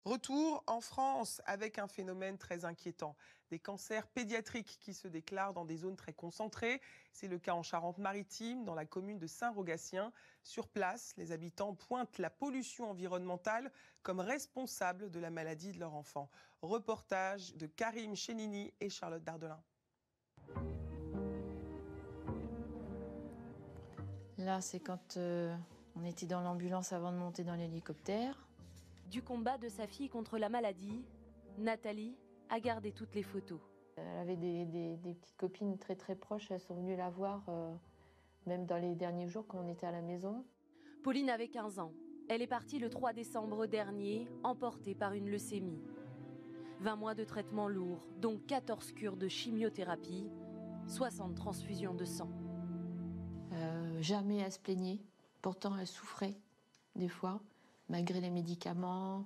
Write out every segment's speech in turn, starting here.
Retour en France avec un phénomène très inquiétant. Des cancers pédiatriques qui se déclarent dans des zones très concentrées. C'est le cas en Charente-Maritime, dans la commune de Saint-Rogatien. Sur place, les habitants pointent la pollution environnementale comme responsable de la maladie de leur enfant. Reportage de Karim Chenini et Charlotte Dardelin. Là, c'est quand on était dans l'ambulance avant de monter dans l'hélicoptère. Du combat de sa fille contre la maladie, Nathalie a gardé toutes les photos. Elle avait des petites copines très très proches, elles sont venues la voir, même dans les derniers jours quand on était à la maison. Pauline avait 15 ans. Elle est partie le 3 décembre dernier, emportée par une leucémie. 20 mois de traitement lourd, dont 14 cures de chimiothérapie, 60 transfusions de sang. Jamais elle se plaignait, pourtant elle souffrait des fois, malgré les médicaments.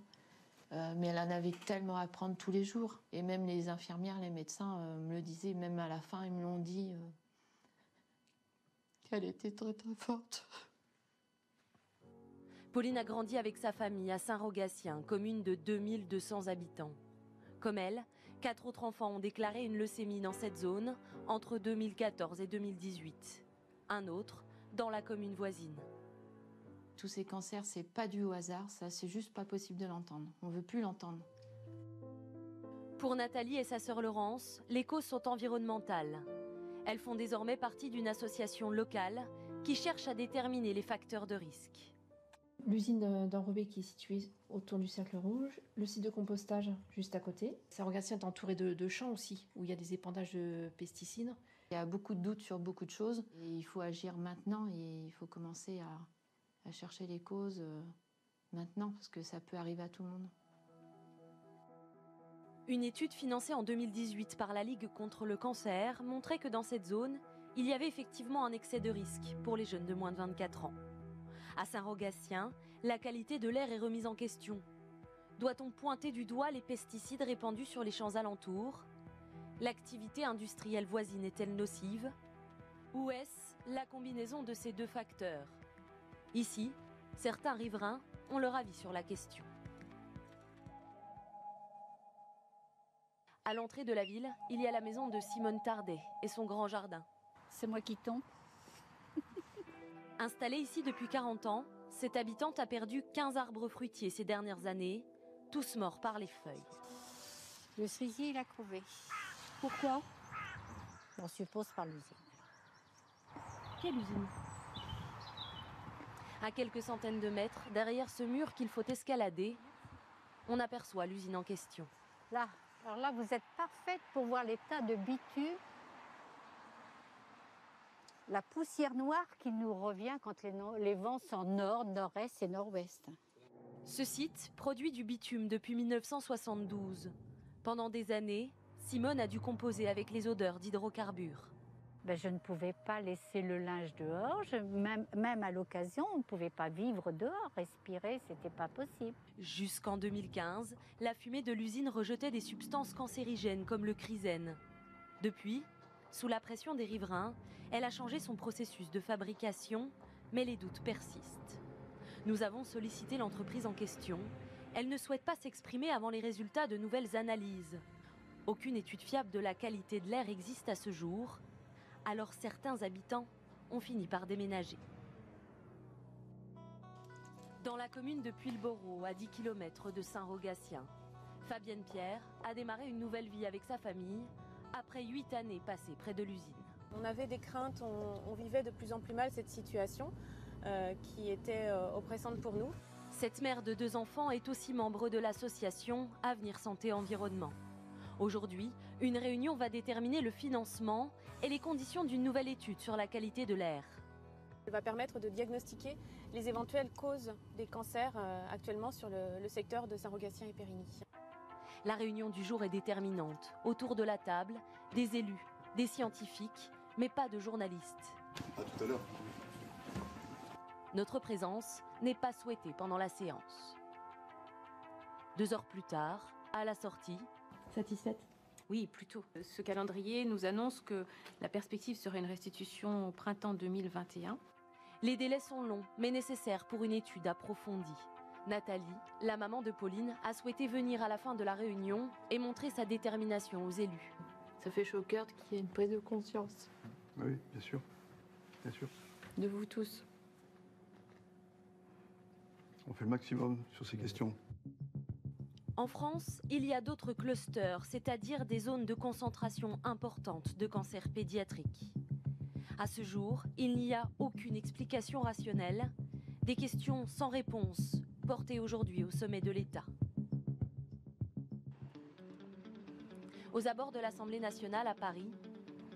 Mais elle en avait tellement à prendre tous les jours. Et même les infirmières, les médecins me le disaient, même à la fin, ils me l'ont dit, qu'elle était très très forte. Pauline a grandi avec sa famille à Saint-Rogatien, commune de 2200 habitants. Comme elle, 4 autres enfants ont déclaré une leucémie dans cette zone entre 2014 et 2018. Un autre dans la commune voisine. Tous ces cancers, c'est pas dû au hasard, ça c'est juste pas possible de l'entendre. On veut plus l'entendre. Pour Nathalie et sa sœur Laurence, les causes sont environnementales. Elles font désormais partie d'une association locale qui cherche à déterminer les facteurs de risque. L'usine d'Enrobé qui est située autour du Cercle Rouge, le site de compostage juste à côté. Saint-Rogatien est entouré de champs aussi, où il y a des épandages de pesticides. Il y a beaucoup de doutes sur beaucoup de choses. Et il faut agir maintenant et il faut commencer à chercher les causes maintenant, parce que ça peut arriver à tout le monde. Une étude financée en 2018 par la Ligue contre le cancer montrait que dans cette zone, il y avait effectivement un excès de risque pour les jeunes de moins de 24 ans. À Saint-Rogatien, la qualité de l'air est remise en question. Doit-on pointer du doigt les pesticides répandus sur les champs alentours? L'activité industrielle voisine est-elle nocive? Ou est-ce la combinaison de ces deux facteurs? Ici, certains riverains ont leur avis sur la question. À l'entrée de la ville, il y a la maison de Simone Tardet et son grand jardin. C'est moi qui tombe. Installée ici depuis 40 ans, cette habitante a perdu 15 arbres fruitiers ces dernières années, tous morts par les feuilles. Le cerisier, il a crevé. Pourquoi? On suppose par l'usine. Quelle usine? À quelques centaines de mètres, derrière ce mur qu'il faut escalader, on aperçoit l'usine en question. Là, alors là, vous êtes parfaite pour voir les tas de bitume. La poussière noire qui nous revient quand les vents sont nord, nord-est et nord-ouest. Ce site produit du bitume depuis 1972. Pendant des années, Simone a dû composer avec les odeurs d'hydrocarbures. Je ne pouvais pas laisser le linge dehors, même à l'occasion, on ne pouvait pas vivre dehors, respirer, c'était pas possible. Jusqu'en 2015, la fumée de l'usine rejetait des substances cancérigènes comme le chrysène. Depuis, sous la pression des riverains, elle a changé son processus de fabrication, mais les doutes persistent. Nous avons sollicité l'entreprise en question. Elle ne souhaite pas s'exprimer avant les résultats de nouvelles analyses. Aucune étude fiable de la qualité de l'air existe à ce jour. Alors certains habitants ont fini par déménager. Dans la commune de Puylleborough, à 10 km de Saint-Rogatien, Fabienne Pierre a démarré une nouvelle vie avec sa famille après 8 années passées près de l'usine. On avait des craintes, on vivait de plus en plus mal cette situation qui était oppressante pour nous. Cette mère de 2 enfants est aussi membre de l'association Avenir Santé Environnement. Aujourd'hui, une réunion va déterminer le financement et les conditions d'une nouvelle étude sur la qualité de l'air. Elle va permettre de diagnostiquer les éventuelles causes des cancers actuellement sur le secteur de Saint-Rogatien et Périgny. La réunion du jour est déterminante. Autour de la table, des élus, des scientifiques, mais pas de journalistes. À tout à l'heure. Notre présence n'est pas souhaitée pendant la séance. 2 heures plus tard, à la sortie, Satisfaite? Oui, plutôt. Ce calendrier nous annonce que la perspective serait une restitution au printemps 2021. les délais sont longs, mais nécessaires pour une étude approfondie. Nathalie, la maman de Pauline, a souhaité venir à la fin de la réunion et montrer sa détermination aux élus. Ça fait chaud au cœur qu'il y ait une prise de conscience. Oui, bien sûr. Bien sûr. De vous tous. On fait le maximum sur ces questions. En France, il y a d'autres clusters, c'est-à-dire des zones de concentration importantes de cancers pédiatriques. À ce jour, il n'y a aucune explication rationnelle. Des questions sans réponse portées aujourd'hui au sommet de l'État. Aux abords de l'Assemblée nationale à Paris,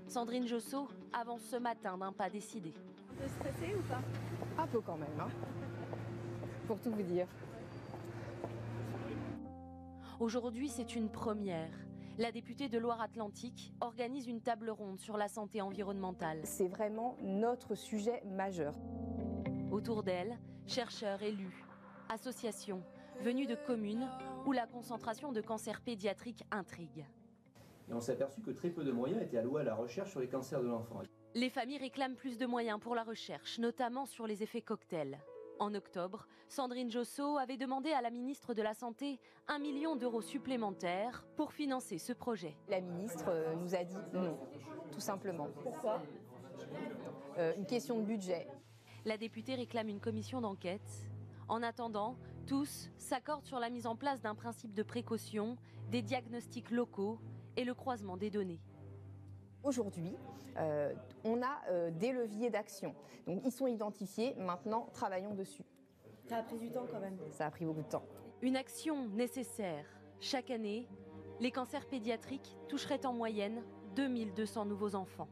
Sandrine Josso avance ce matin d'un pas décidé. Un peu stressée ou pas? Un peu quand même, hein. Pour tout vous dire. Aujourd'hui, c'est une première. La députée de Loire-Atlantique organise une table ronde sur la santé environnementale. C'est vraiment notre sujet majeur. Autour d'elle, chercheurs, élus, associations, venus de communes où la concentration de cancers pédiatriques intrigue. Et on s'est aperçu que très peu de moyens étaient alloués à la recherche sur les cancers de l'enfant. Les familles réclament plus de moyens pour la recherche, notamment sur les effets cocktails. En octobre, Sandrine Josso avait demandé à la ministre de la Santé 1 million d'euros supplémentaires pour financer ce projet. La ministre nous a dit non, tout simplement. Pourquoi? Une question de budget. La députée réclame une commission d'enquête. En attendant, tous s'accordent sur la mise en place d'un principe de précaution, des diagnostics locaux et le croisement des données. Aujourd'hui, on a des leviers d'action. Donc ils sont identifiés, maintenant travaillons dessus. Ça a pris du temps quand même. Ça a pris beaucoup de temps. Une action nécessaire. Chaque année, les cancers pédiatriques toucheraient en moyenne 2200 nouveaux enfants.